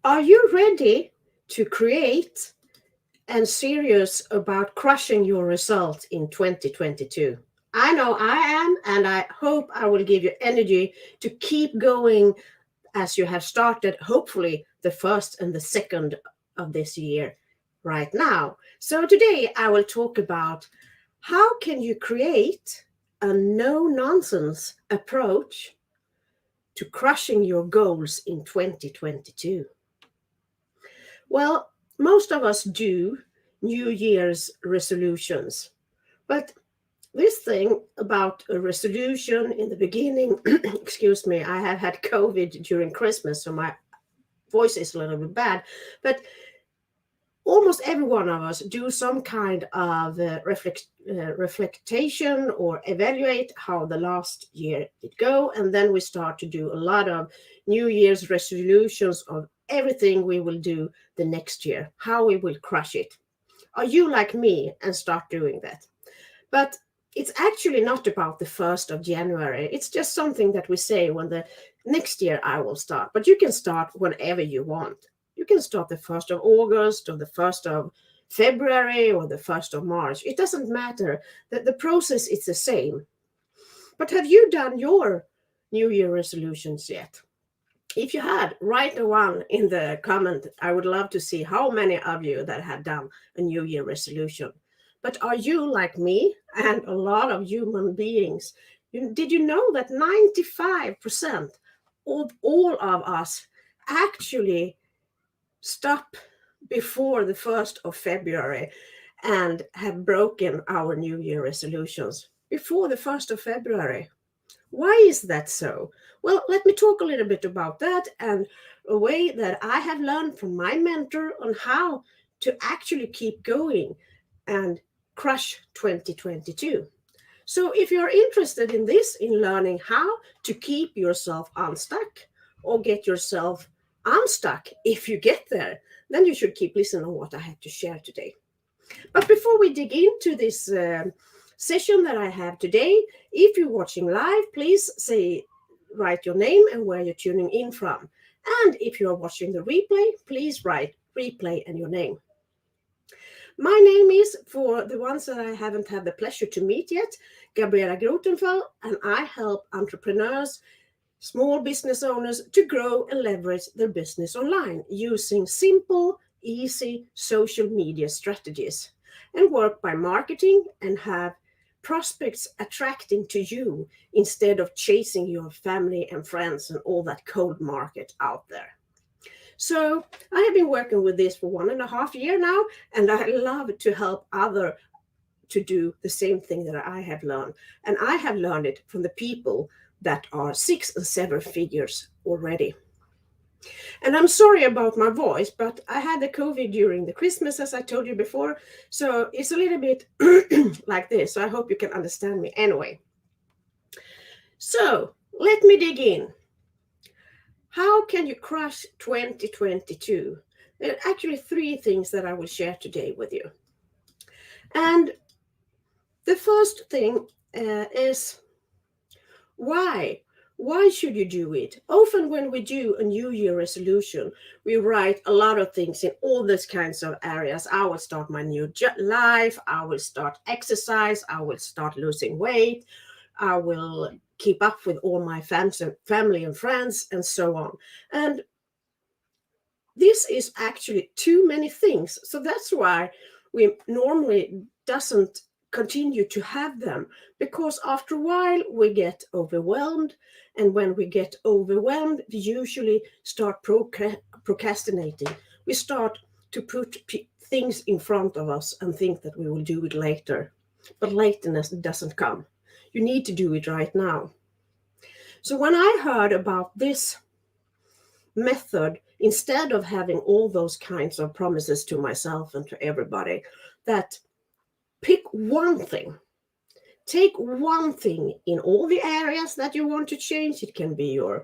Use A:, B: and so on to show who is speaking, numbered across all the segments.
A: Are you ready to create and serious about crushing your result in 2022? I know I am, and I hope I will give you energy to keep going as you have started, hopefully, the first and the second of this year right now. So today I will talk about how can you create a no nonsense approach to crushing your goals in 2022. Well, most of us do New Year's resolutions, but this thing about a resolution in the beginning, excuse me, I have had COVID during Christmas, so my voice is a little bit bad, but almost every one of us do some kind of reflection or evaluate how the last year did go, and then we start to do a lot of New Year's resolutions of everything we will do the next year, how we will crush it. Are you like me and start doing that? But it's actually not about the 1st of January. It's just something that we say when the next year I will start. But you can start whenever you want. You can start the 1st of August or the 1st of February or the 1st of March. It doesn't matter. The process is the same. But have you done your New Year resolutions yet? If you had, write a one in the comment. I would love to see how many of you that have done a New Year resolution. But are you like me and a lot of human beings? Did you know that 95% of all of us actually stop before the 1st of February and have broken our New Year resolutions before the 1st of February? Why is that so? Well, let me talk a little bit about that and a way that I have learned from my mentor on how to actually keep going and crush 2022. So, if you're interested in this, in learning how to keep yourself unstuck or get yourself unstuck if you get there, then you should keep listening to what I have to share today. But before we dig into this session that I have today, if you're watching live, please write your name and where you're tuning in from. And if you're watching the replay, please write replay and your name. My name is, for the ones that I haven't had the pleasure to meet yet, Gabriela Grotenfeld, and I help entrepreneurs, small business owners to grow and leverage their business online using simple, easy social media strategies and work by marketing and have prospects attracting to you instead of chasing your family and friends and all that cold market out there. So I have been working with this for 1.5 years now, and I love to help other to do the same thing that I have learned. And I have learned it from the people that are 6 and 7 figures already. And I'm sorry about my voice, but I had the COVID during the Christmas, as I told you before. So it's a little bit like this. So I hope you can understand me anyway. So let me dig in. How can you crush 2022? There are actually 3 things that I will share today with you. And the first thing is why? Why should you do it? Often, when we do a New Year resolution, we write a lot of things in all these kinds of areas. I will start my new life. I will start exercise. I will start losing weight. I will keep up with all my family and friends, and so on. And this is actually too many things. So that's why we normally doesn't continue to have them, because after a while we get overwhelmed, and when we get overwhelmed we usually start procrastinating. We start to put things in front of us and think that we will do it later, but lateness doesn't come. You need to do it right now. So when I heard about this method, instead of having all those kinds of promises to myself and to everybody, that pick one thing. Take one thing in all the areas that you want to change. It can be your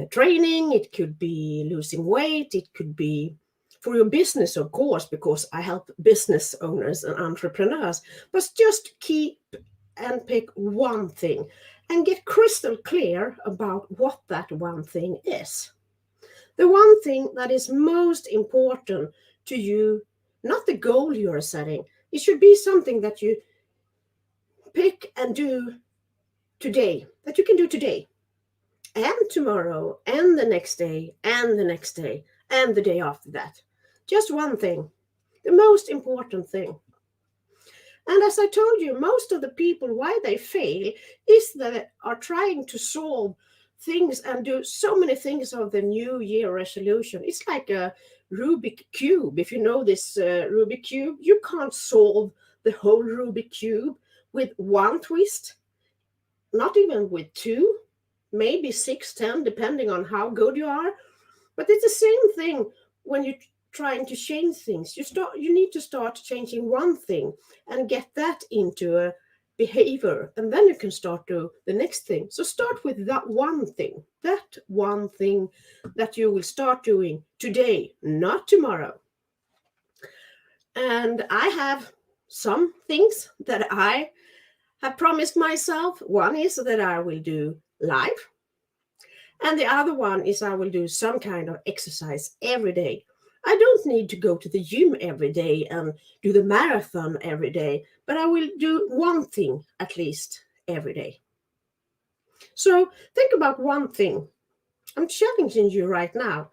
A: training, it could be losing weight, it could be for your business, of course, because I help business owners and entrepreneurs. But just keep and pick one thing and get crystal clear about what that one thing is. The one thing that is most important to you, not the goal you are setting. It should be something that you pick and do today, that you can do today and tomorrow and the next day and the next day and the day after that. Just one thing, the most important thing. And as I told you, most of the people, why they fail is that they are trying to solve things and do so many things of the New Year resolution. It's like a Rubik Cube. If you know this Rubik Cube, you can't solve the whole Rubik Cube with one twist, not even with two, maybe 6, 10, depending on how good you are. But it's the same thing when you're trying to change things. You need to start changing one thing and get that into a behavior, and then you can start to the next thing. So start with that one thing that you will start doing today, not tomorrow. And I have some things that I have promised myself. One is that I will do live, and the other one is I will do some kind of exercise every day. I don't need to go to the gym every day and do the marathon every day, but I will do one thing at least every day. So think about one thing. I'm challenging you right now.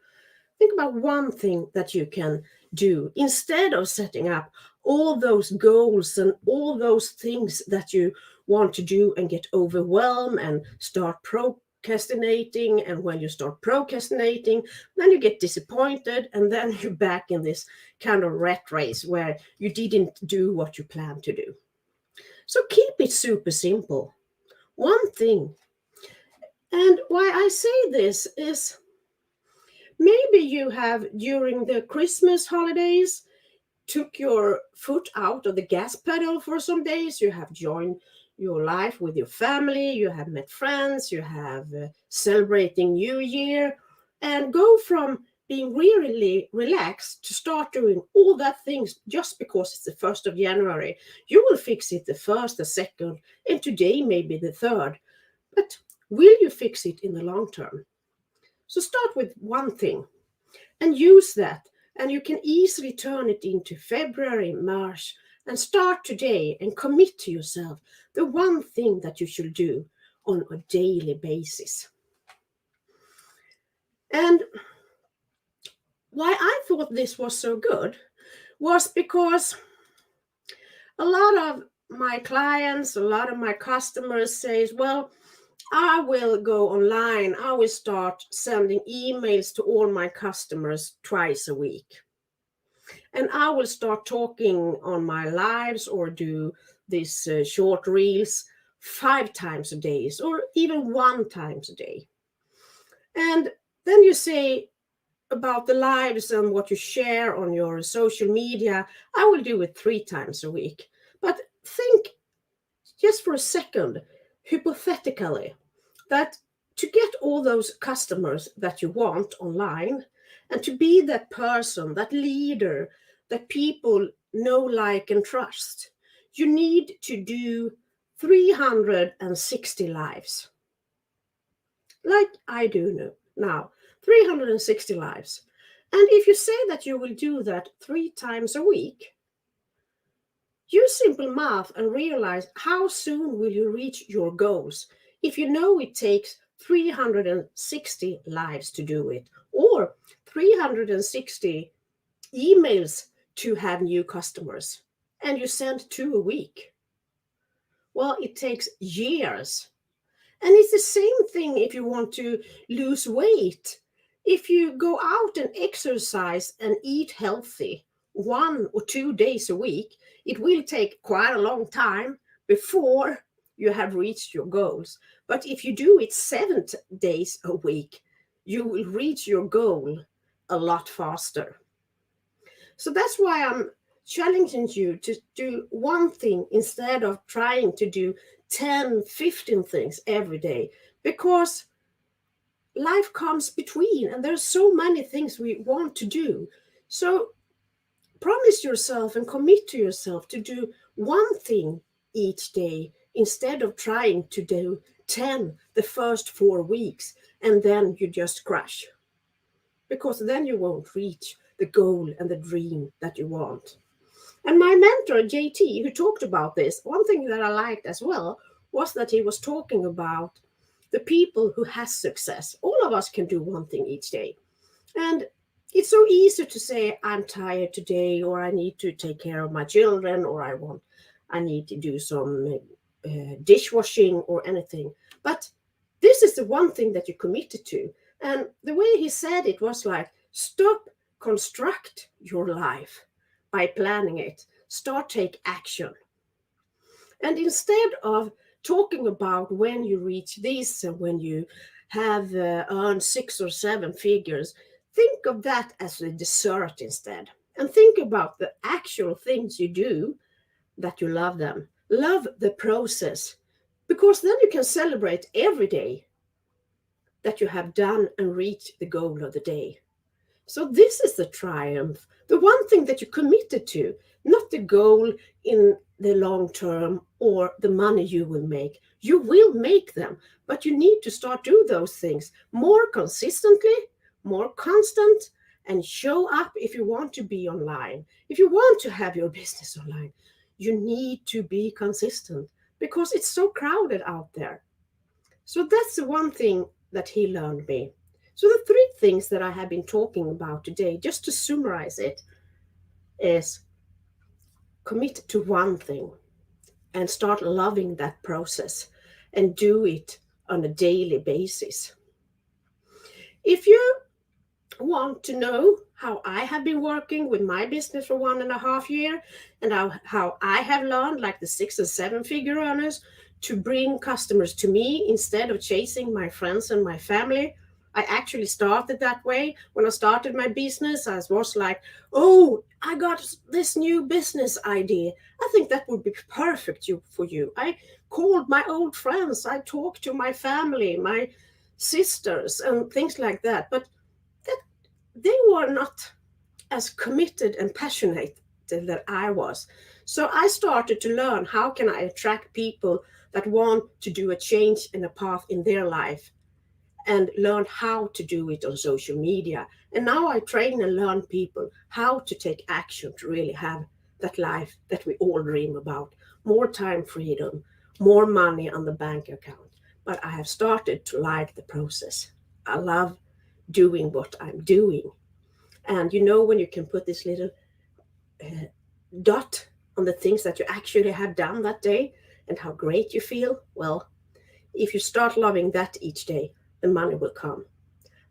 A: Think about one thing that you can do instead of setting up all those goals and all those things that you want to do and get overwhelmed and start procrastinating. And when you start procrastinating, then you get disappointed, and then you're back in this kind of rat race where you didn't do what you planned to do. So keep it super simple. One thing. And why I say this is, maybe you have, during the Christmas holidays, took your foot out of the gas pedal for some days. You have joined your life with your family, you have met friends, you have celebrating New Year, and go from being really relaxed to start doing all that things just because it's the 1st of January. You will fix it the 1st, the 2nd, and today maybe the 3rd. But will you fix it in the long term? So start with one thing and use that, and you can easily turn it into February, March, and start today and commit to yourself the one thing that you should do on a daily basis. And why I thought this was so good was because a lot of my clients, a lot of my customers says, well, I will go online. I will start sending emails to all my customers twice a week. And I will start talking on my lives or do these short reels 5 times a day or even 1 time a day. And then you say about the lives and what you share on your social media, I will do it 3 times a week. But think just for a second, hypothetically, that to get all those customers that you want online and to be that person, that leader that people know, like, and trust, you need to do 360 lives. Like I do now, 360 lives. And if you say that you will do that 3 times a week, use simple math and realize how soon will you reach your goals if you know it takes 360 lives to do it, or 360 emails to have new customers, and you send 2 a week. Well, it takes years. And it's the same thing if you want to lose weight. If you go out and exercise and eat healthy 1 or 2 days a week, it will take quite a long time before you have reached your goals. But if you do it 7 days a week, you will reach your goal a lot faster. So that's why I'm challenging you to do one thing instead of trying to do 10, 15 things every day, because life comes between and there's so many things we want to do. So promise yourself and commit to yourself to do one thing each day instead of trying to do 10 the first 4 weeks and then you just crash. because then you won't reach the goal and the dream that you want. And my mentor, JT, who talked about this, one thing that I liked as well was that he was talking about the people who has success. All of us can do one thing each day. And it's so easy to say, I'm tired today, or I need to take care of my children, or I need to do some dishwashing or anything. But this is the one thing that you committed to. And the way he said it was like, stop, construct your life by planning it. Start, take action. And instead of talking about when you reach this and when you have earned 6 or 7 figures, think of that as a dessert instead. And think about the actual things you do, that you love them. Love the process, because then you can celebrate every day that you have done and reached the goal of the day. So this is the triumph, the one thing that you committed to, not the goal in the long term or the money you will make. You will make them, but you need to start do those things more consistently, more constant, and show up if you want to be online. If you want to have your business online, you need to be consistent because it's so crowded out there. So that's the one thing that he learned me. So the 3 things that I have been talking about today, just to summarize it, is commit to one thing and start loving that process and do it on a daily basis. If you want to know how I have been working with my business for 1.5 years and how I have learned, like the 6 and 7 figure earners, to bring customers to me instead of chasing my friends and my family. I actually started that way. When I started my business, I was like, oh, I got this new business idea. I think that would be perfect for you. I called my old friends. I talked to my family, my sisters, and things like that. But they were not as committed and passionate that I was. So I started to learn, how can I attract people that want to do a change and a path in their life, and learn how to do it on social media. And now I train and learn people how to take action to really have that life that we all dream about. More time freedom, more money on the bank account. But I have started to like the process. I love doing what I'm doing. And when you can put this little dot on the things that you actually have done that day and how great you feel, well, if you start loving that each day, the money will come.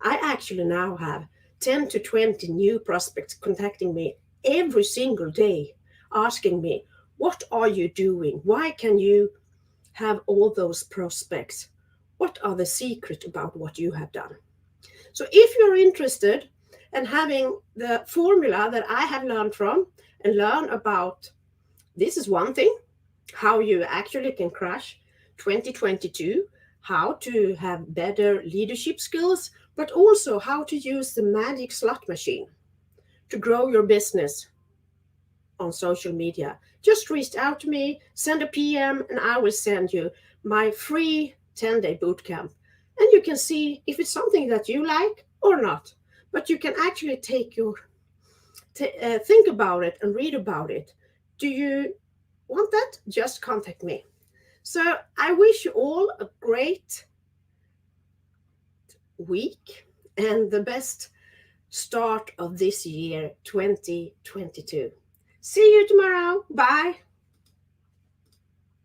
A: I actually now have 10 to 20 new prospects contacting me every single day, asking me, what are you doing? Why can you have all those prospects? What are the secrets about what you have done? So if you're interested in having the formula that I have learned from and learn about, this is one thing, how you actually can crush 2022, how to have better leadership skills, but also how to use the magic slot machine to grow your business on social media. Just reach out to me, send a PM, and I will send you my free 10-day bootcamp. And you can see if it's something that you like or not. But you can actually think about it and read about it. Do you want that? Just contact me. So I wish you all a great week and the best start of this year, 2022. See you tomorrow. Bye.